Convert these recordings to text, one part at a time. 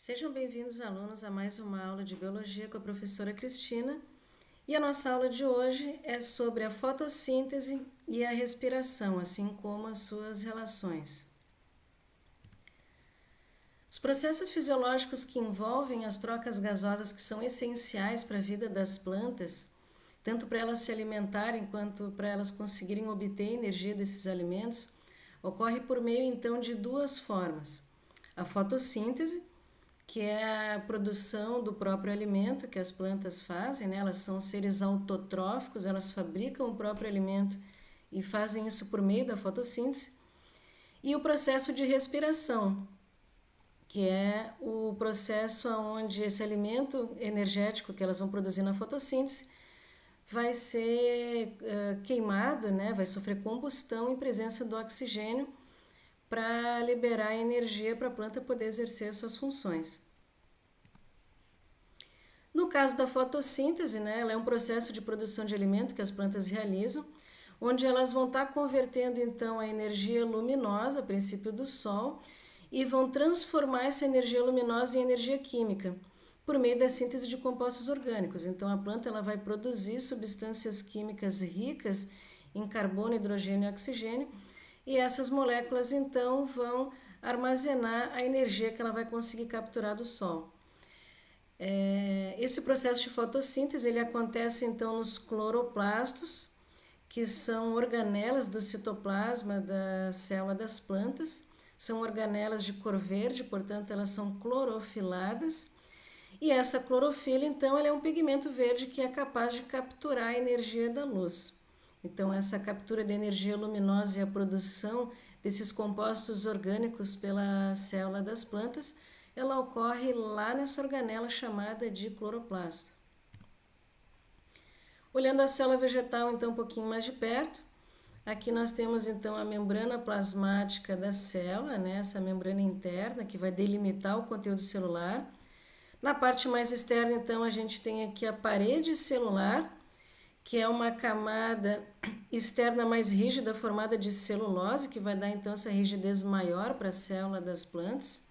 Sejam bem-vindos, alunos, a mais uma aula de Biologia com a professora Cristina. E a nossa aula de hoje é sobre a fotossíntese e a respiração, assim como as suas relações. Os processos fisiológicos que envolvem as trocas gasosas que são essenciais para a vida das plantas, tanto para elas se alimentarem quanto para elas conseguirem obter energia desses alimentos, ocorre por meio então de duas formas: a fotossíntese, que é a produção do próprio alimento que as plantas fazem, né? Elas são seres autotróficos, elas fabricam o próprio alimento e fazem isso por meio da fotossíntese. E o processo de respiração, que é o processo onde esse alimento energético que elas vão produzir na fotossíntese vai ser queimado, né? Vai sofrer combustão em presença do oxigênio para liberar energia para a planta poder exercer suas funções. No caso da fotossíntese, né, ela é um processo de produção de alimento que as plantas realizam, onde elas vão estar convertendo então a energia luminosa, a princípio do sol, e vão transformar essa energia luminosa em energia química, por meio da síntese de compostos orgânicos. Então a planta ela vai produzir substâncias químicas ricas em carbono, hidrogênio e oxigênio, e essas moléculas então vão armazenar a energia que ela vai conseguir capturar do sol. Esse processo de fotossíntese ele acontece então nos cloroplastos, que são organelas do citoplasma da célula das plantas. São organelas de cor verde, portanto elas são clorofiladas. E essa clorofila então ela é um pigmento verde que é capaz de capturar a energia da luz. Então essa captura de energia luminosa e a produção desses compostos orgânicos pela célula das plantas, ela ocorre lá nessa organela chamada de cloroplasto. Olhando a célula vegetal então um pouquinho mais de perto, aqui nós temos então a membrana plasmática da célula, né? Essa membrana interna que vai delimitar o conteúdo celular. Na parte mais externa então a gente tem aqui a parede celular, que é uma camada externa mais rígida formada de celulose, que vai dar então essa rigidez maior para a célula das plantas.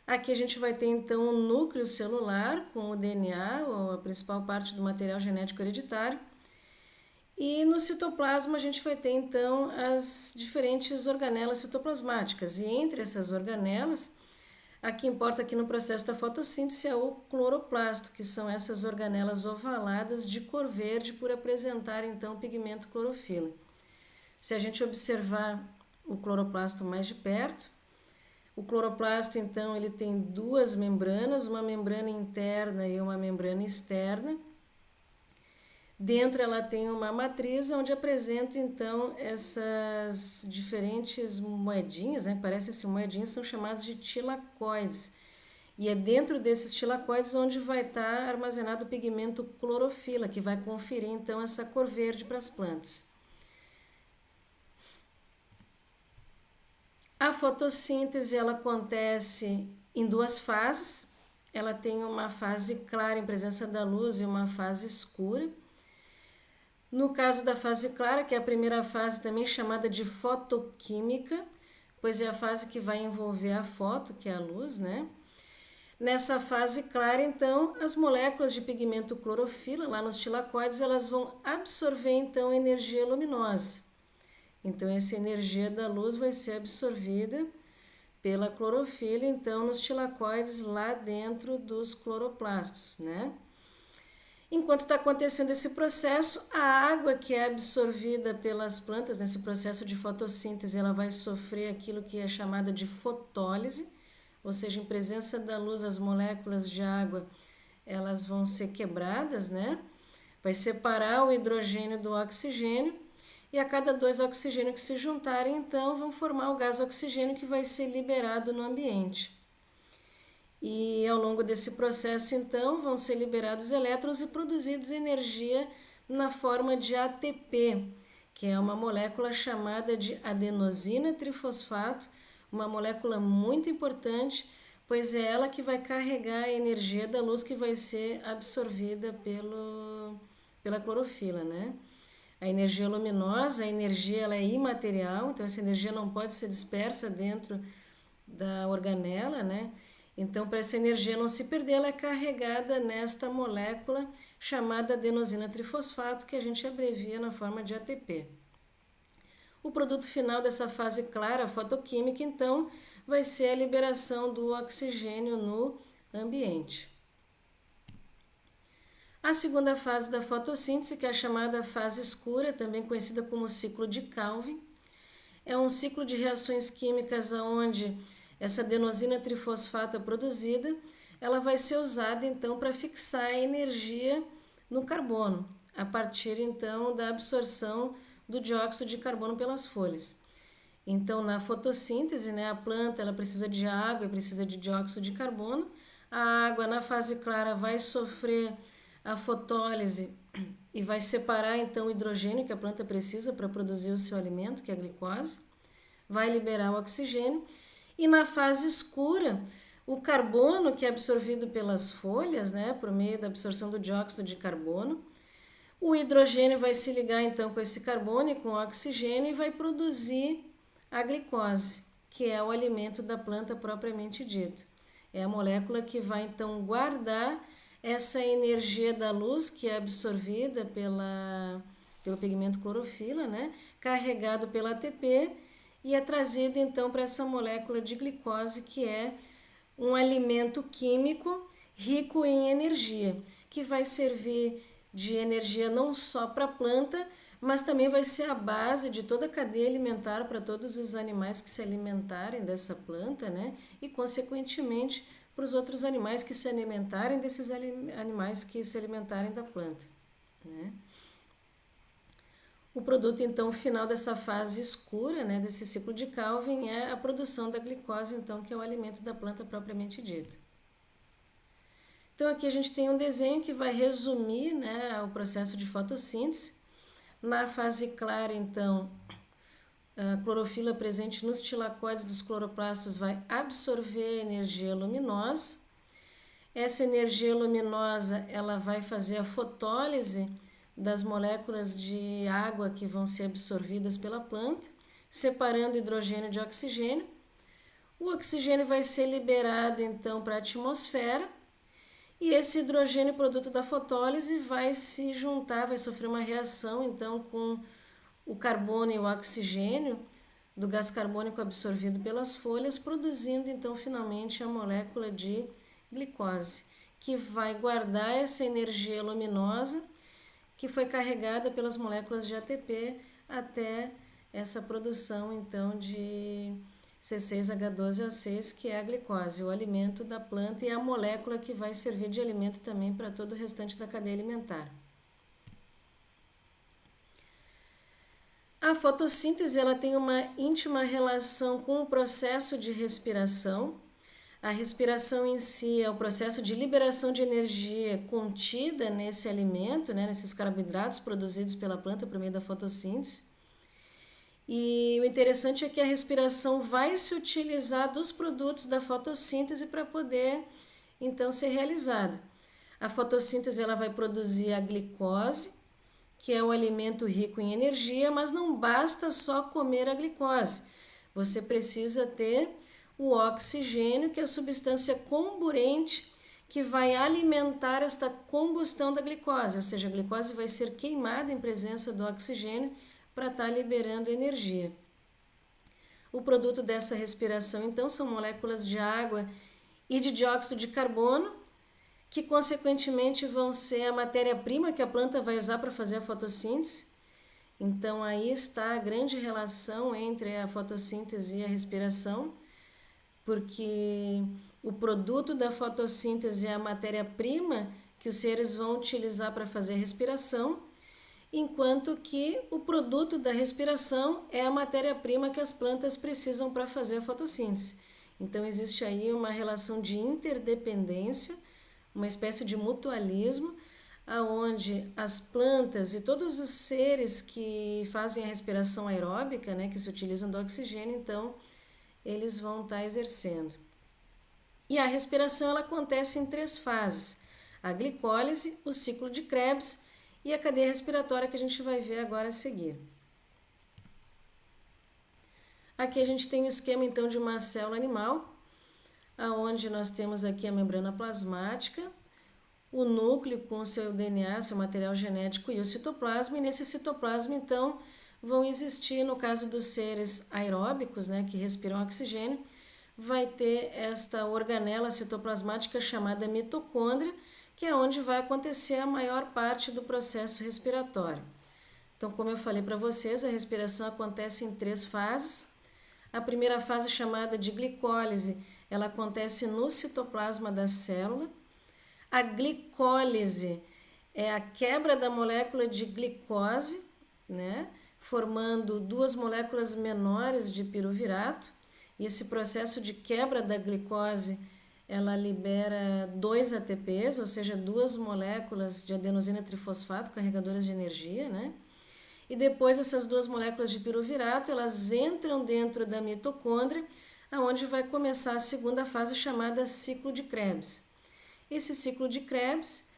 Aqui a gente vai ter então o núcleo celular com o DNA, ou a principal parte do material genético hereditário. E no citoplasma a gente vai ter então as diferentes organelas citoplasmáticas. E entre essas organelas, a que importa aqui no processo da fotossíntese é o cloroplasto, que são essas organelas ovaladas de cor verde por apresentar então o pigmento clorofila. Se a gente observar o cloroplasto mais de perto, o cloroplasto, então, ele tem duas membranas, uma membrana interna e uma membrana externa. Dentro ela tem uma matriz onde apresenta, então, essas diferentes moedinhas, né, que parecem assim, moedinhas, são chamadas de tilacoides. E é dentro desses tilacoides onde vai estar armazenado o pigmento clorofila, que vai conferir, então, essa cor verde para as plantas. A fotossíntese ela acontece em duas fases. Ela tem uma fase clara em presença da luz e uma fase escura. No caso da fase clara, que é a primeira fase também chamada de fotoquímica, pois é a fase que vai envolver a foto, que é a luz, né? Nessa fase clara, então, as moléculas de pigmento clorofila, lá nos tilacoides, elas vão absorver, então, energia luminosa. Então, essa energia da luz vai ser absorvida pela clorofila, então, nos tilacoides lá dentro dos cloroplastos, né? Enquanto está acontecendo esse processo, a água que é absorvida pelas plantas nesse processo de fotossíntese, ela vai sofrer aquilo que é chamada de fotólise, ou seja, em presença da luz, as moléculas de água, elas vão ser quebradas, né? Vai separar o hidrogênio do oxigênio, e a cada dois oxigênios que se juntarem, então, vão formar o gás oxigênio que vai ser liberado no ambiente. E ao longo desse processo, então, vão ser liberados elétrons e produzidos energia na forma de ATP, que é uma molécula chamada de adenosina trifosfato, uma molécula muito importante, pois é ela que vai carregar a energia da luz que vai ser absorvida pela clorofila, né? A energia luminosa, a energia ela é imaterial, então essa energia não pode ser dispersa dentro da organela, né? Então, para essa energia não se perder, ela é carregada nesta molécula chamada adenosina trifosfato, que a gente abrevia na forma de ATP. O produto final dessa fase clara fotoquímica, então, vai ser a liberação do oxigênio no ambiente. A segunda fase da fotossíntese, que é a chamada fase escura, também conhecida como ciclo de Calvin, é um ciclo de reações químicas onde essa adenosina trifosfato produzida, ela vai ser usada então para fixar a energia no carbono, a partir então da absorção do dióxido de carbono pelas folhas. Então, na fotossíntese, né, a planta ela precisa de água e precisa de dióxido de carbono. A água na fase clara vai sofrer a fotólise e vai separar então o hidrogênio que a planta precisa para produzir o seu alimento, que é a glicose, vai liberar o oxigênio. E na fase escura, o carbono que é absorvido pelas folhas, né, por meio da absorção do dióxido de carbono, o hidrogênio vai se ligar então com esse carbono e com o oxigênio e vai produzir a glicose, que é o alimento da planta propriamente dito. É a molécula que vai então guardar essa energia da luz que é absorvida pelo pigmento clorofila, né, carregado pela ATP, e é trazido então para essa molécula de glicose, que é um alimento químico rico em energia, que vai servir de energia não só para a planta, mas também vai ser a base de toda a cadeia alimentar para todos os animais que se alimentarem dessa planta, né? E consequentemente para os outros animais que se alimentarem desses animais que se alimentarem da planta, né? O produto, então, final dessa fase escura, né, desse ciclo de Calvin, é a produção da glicose, então, que é o alimento da planta propriamente dito. Então, aqui a gente tem um desenho que vai resumir, né, o processo de fotossíntese. Na fase clara, então, a clorofila presente nos tilacóides dos cloroplastos vai absorver a energia luminosa. Essa energia luminosa ela vai fazer a fotólise das moléculas de água que vão ser absorvidas pela planta, separando hidrogênio de oxigênio. O oxigênio vai ser liberado então para a atmosfera e esse hidrogênio produto da fotólise vai se juntar, vai sofrer uma reação então com o carbono e o oxigênio do gás carbônico absorvido pelas folhas, produzindo então finalmente a molécula de glicose, que vai guardar essa energia luminosa que foi carregada pelas moléculas de ATP até essa produção então de C6H12O6, que é a glicose, o alimento da planta e a molécula que vai servir de alimento também para todo o restante da cadeia alimentar. A fotossíntese ela tem uma íntima relação com o processo de respiração. A respiração em si é o processo de liberação de energia contida nesse alimento, né, nesses carboidratos produzidos pela planta por meio da fotossíntese. E o interessante é que a respiração vai se utilizar dos produtos da fotossíntese para poder, então, ser realizada. A fotossíntese ela vai produzir a glicose, que é o alimento rico em energia, mas não basta só comer a glicose. Você precisa ter o oxigênio, que é a substância comburente que vai alimentar esta combustão da glicose, ou seja, a glicose vai ser queimada em presença do oxigênio para estar liberando energia. O produto dessa respiração, então, são moléculas de água e de dióxido de carbono, que consequentemente vão ser a matéria-prima que a planta vai usar para fazer a fotossíntese. Então, aí está a grande relação entre a fotossíntese e a respiração, porque o produto da fotossíntese é a matéria-prima que os seres vão utilizar para fazer a respiração, enquanto que o produto da respiração é a matéria-prima que as plantas precisam para fazer a fotossíntese. Então, existe aí uma relação de interdependência, uma espécie de mutualismo, aonde as plantas e todos os seres que fazem a respiração aeróbica, né, que se utilizam do oxigênio, então, eles vão estar exercendo. E a respiração ela acontece em 3 fases: a glicólise, o ciclo de Krebs e a cadeia respiratória, que a gente vai ver agora a seguir. Aqui a gente tem o esquema então de uma célula animal. aonde nós temos aqui a membrana plasmática, o núcleo com o seu DNA, seu material genético e o citoplasma, e nesse citoplasma, então, vão existir, no caso dos seres aeróbicos, né, que respiram oxigênio, vai ter esta organela citoplasmática chamada mitocôndria, que é onde vai acontecer a maior parte do processo respiratório. Então, como eu falei para vocês, a respiração acontece em 3 fases. A primeira fase, chamada de glicólise, ela acontece no citoplasma da célula. A glicólise é a quebra da molécula de glicose, né, formando 2 moléculas menores de piruvirato. E esse processo de quebra da glicose, ela libera 2 ATPs, ou seja, 2 moléculas de adenosina trifosfato carregadoras de energia, né? E depois essas 2 moléculas de piruvirato, elas entram dentro da mitocôndria, aonde vai começar a segunda fase chamada ciclo de Krebs. Esse ciclo de Krebs,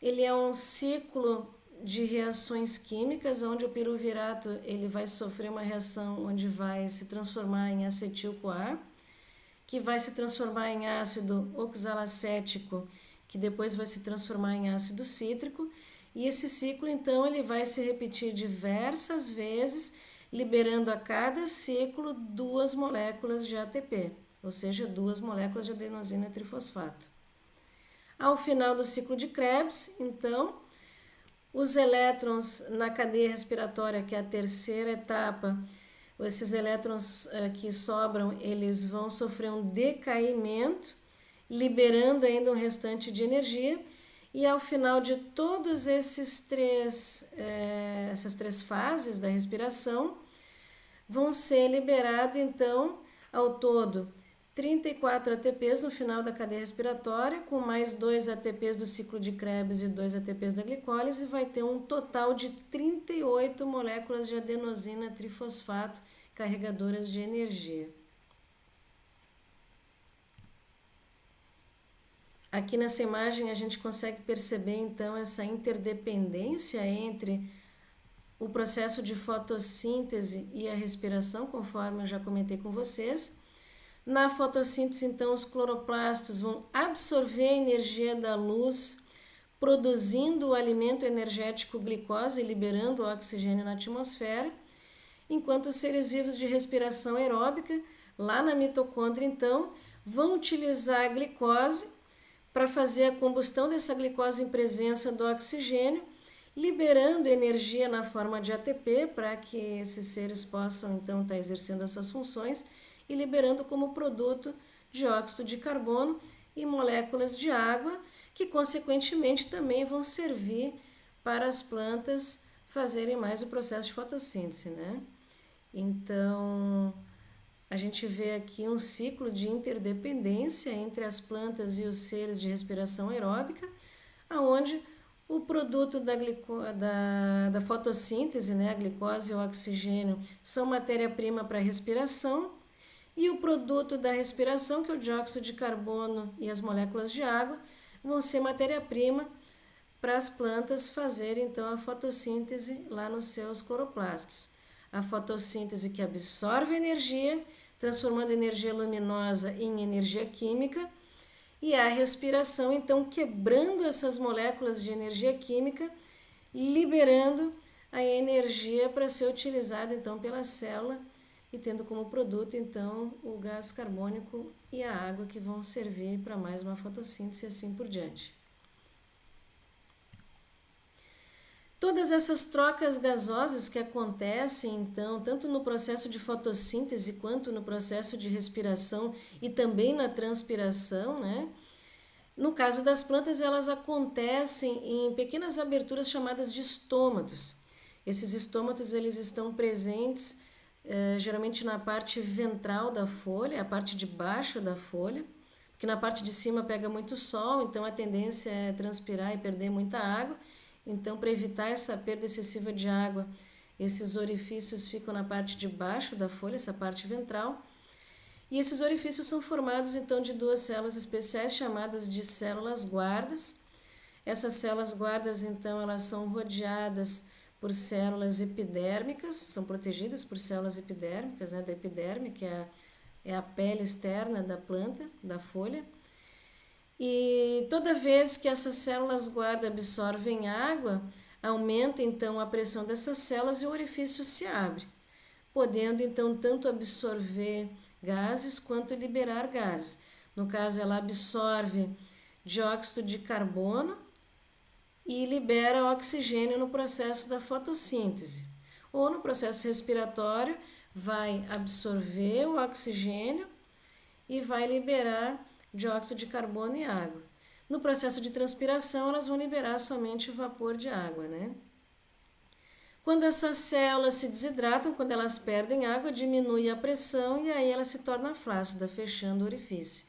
ele é um ciclo de reações químicas, onde o piruvirato ele vai sofrer uma reação onde vai se transformar em acetil-CoA, que vai se transformar em ácido oxalacético, que depois vai se transformar em ácido cítrico, e esse ciclo, então, ele vai se repetir diversas vezes, liberando a cada ciclo 2 moléculas de ATP, ou seja, 2 moléculas de adenosina trifosfato. Ao final do ciclo de Krebs, então, os elétrons na cadeia respiratória, que é a terceira etapa, esses elétrons que sobram, eles vão sofrer um decaimento, liberando ainda um restante de energia, e ao final de todos essas três fases da respiração, vão ser liberados, então, ao todo, 34 ATPs no final da cadeia respiratória, com mais 2 ATPs do ciclo de Krebs e 2 ATPs da glicólise, vai ter um total de 38 moléculas de adenosina trifosfato carregadoras de energia. Aqui nessa imagem a gente consegue perceber então essa interdependência entre o processo de fotossíntese e a respiração, conforme eu já comentei com vocês. Na fotossíntese, então, os cloroplastos vão absorver a energia da luz, produzindo o alimento energético glicose e liberando o oxigênio na atmosfera, enquanto os seres vivos de respiração aeróbica, lá na mitocôndria, então, vão utilizar a glicose para fazer a combustão dessa glicose em presença do oxigênio, liberando energia na forma de ATP para que esses seres possam então estar exercendo as suas funções e liberando como produto dióxido de carbono e moléculas de água, que consequentemente também vão servir para as plantas fazerem mais o processo de fotossíntese, né? Então, a gente vê aqui um ciclo de interdependência entre as plantas e os seres de respiração aeróbica, onde o produto da fotossíntese, né, a glicose e o oxigênio, são matéria-prima para a respiração, e o produto da respiração, que é o dióxido de carbono e as moléculas de água, vão ser matéria-prima para as plantas fazerem então a fotossíntese lá nos seus cloroplastos. A fotossíntese que absorve energia, transformando energia luminosa em energia química, e a respiração, então, quebrando essas moléculas de energia química, liberando a energia para ser utilizada, então, pela célula e tendo como produto, então, o gás carbônico e a água, que vão servir para mais uma fotossíntese e assim por diante. Todas essas trocas gasosas que acontecem, então, tanto no processo de fotossíntese quanto no processo de respiração e também na transpiração, né? No caso das plantas, elas acontecem em pequenas aberturas chamadas de estômatos. Esses estômatos, eles estão presentes geralmente na parte ventral da folha, a parte de baixo da folha, porque na parte de cima pega muito sol, então a tendência é transpirar e perder muita água. Então, para evitar essa perda excessiva de água, esses orifícios ficam na parte de baixo da folha, essa parte ventral. E esses orifícios são formados, então, de 2 células especiais chamadas de células guardas. Essas células guardas, então, elas são rodeadas por células epidérmicas, são protegidas por células epidérmicas, né, da epiderme, que é é a pele externa da planta, da folha. E toda vez que essas células guarda absorvem água, aumenta então a pressão dessas células e o orifício se abre, podendo então tanto absorver gases quanto liberar gases. No caso, ela absorve dióxido de carbono e libera oxigênio no processo da fotossíntese. Ou no processo respiratório, vai absorver o oxigênio e vai liberar dióxido de carbono e água. No processo de transpiração, elas vão liberar somente o vapor de água, né? Quando essas células se desidratam, quando elas perdem água, diminui a pressão e aí ela se torna flácida, fechando o orifício.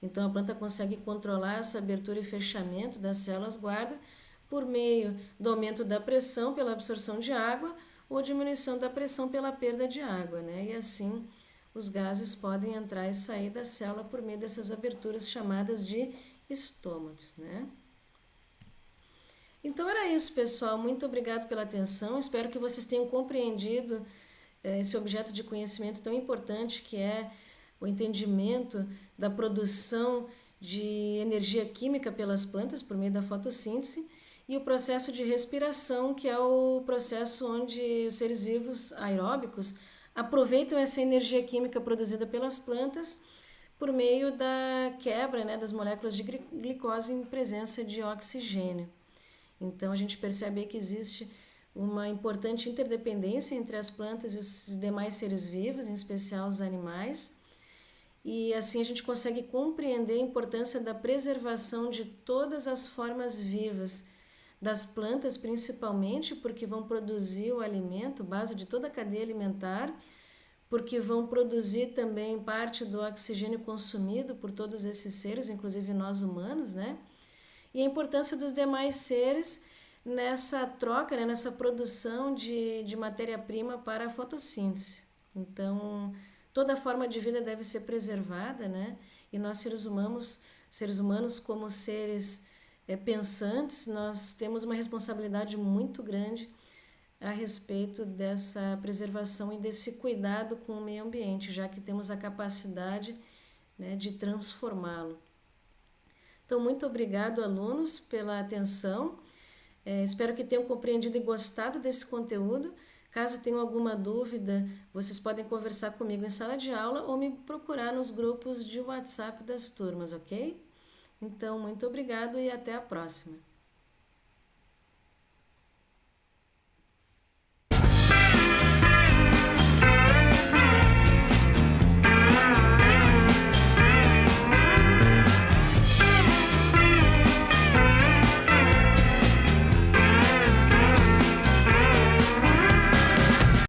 Então a planta consegue controlar essa abertura e fechamento das células guarda por meio do aumento da pressão pela absorção de água ou diminuição da pressão pela perda de água, né? E assim os gases podem entrar e sair da célula por meio dessas aberturas chamadas de estômatos, né? Então era isso, pessoal. Muito obrigado pela atenção. Espero que vocês tenham compreendido esse objeto de conhecimento tão importante que é o entendimento da produção de energia química pelas plantas por meio da fotossíntese e o processo de respiração, que é o processo onde os seres vivos aeróbicos aproveitam essa energia química produzida pelas plantas por meio da quebra, né, das moléculas de glicose em presença de oxigênio. Então a gente percebe que existe uma importante interdependência entre as plantas e os demais seres vivos, em especial os animais, e assim a gente consegue compreender a importância da preservação de todas as formas vivas, das plantas principalmente, porque vão produzir o alimento, base de toda a cadeia alimentar, porque vão produzir também parte do oxigênio consumido por todos esses seres, inclusive nós humanos, né? E a importância dos demais seres nessa troca, né, nessa produção de matéria-prima para a fotossíntese. Então, toda forma de vida deve ser preservada, né? E nós seres humanos como seres pensantes, nós temos uma responsabilidade muito grande a respeito dessa preservação e desse cuidado com o meio ambiente, já que temos a capacidade, né, de transformá-lo. Então, muito obrigado, alunos, pela atenção. Espero que tenham compreendido e gostado desse conteúdo. Caso tenham alguma dúvida, vocês podem conversar comigo em sala de aula ou me procurar nos grupos de WhatsApp das turmas, ok? Então, muito obrigado e até a próxima.